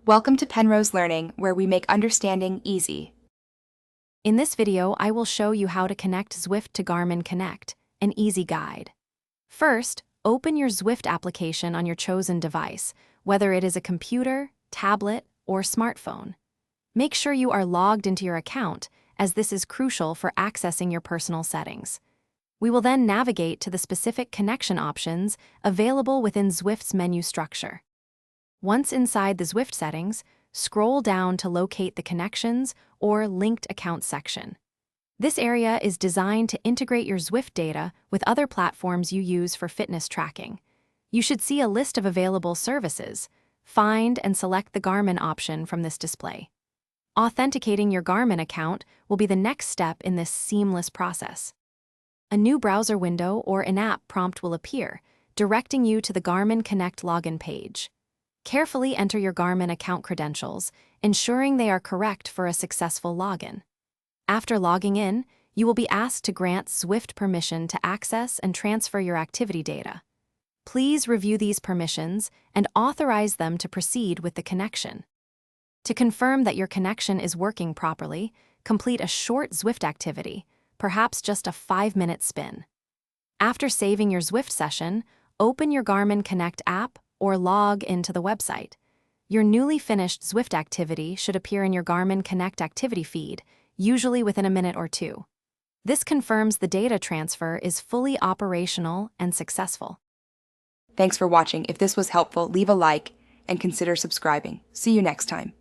Welcome to Penrose Learning, where we make understanding easy. In this video, I will show you how to connect Zwift to Garmin Connect, an easy guide. First, open your Zwift application on your chosen device, whether it is a computer, tablet, or smartphone. Make sure you are logged into your account, as this is crucial for accessing your personal settings. We will then navigate to the specific connection options available within Zwift's menu structure. Once inside the Zwift settings, scroll down to locate the Connections or Linked Accounts section. This area is designed to integrate your Zwift data with other platforms you use for fitness tracking. You should see a list of available services. Find and select the Garmin option from this display. Authenticating your Garmin account will be the next step in this seamless process. A new browser window or in-app prompt will appear, directing you to the Garmin Connect login page. Carefully enter your Garmin account credentials, ensuring they are correct for a successful login. After logging in, you will be asked to grant Zwift permission to access and transfer your activity data. Please review these permissions and authorize them to proceed with the connection. To confirm that your connection is working properly, complete a short Zwift activity, perhaps just a 5-minute spin. After saving your Zwift session, open your Garmin Connect app or log into the website. Your newly finished Zwift activity should appear in your Garmin Connect activity feed, usually within a minute or two. This confirms the data transfer is fully operational and successful. Thanks for watching. If this was helpful, leave a like and consider subscribing. See you next time.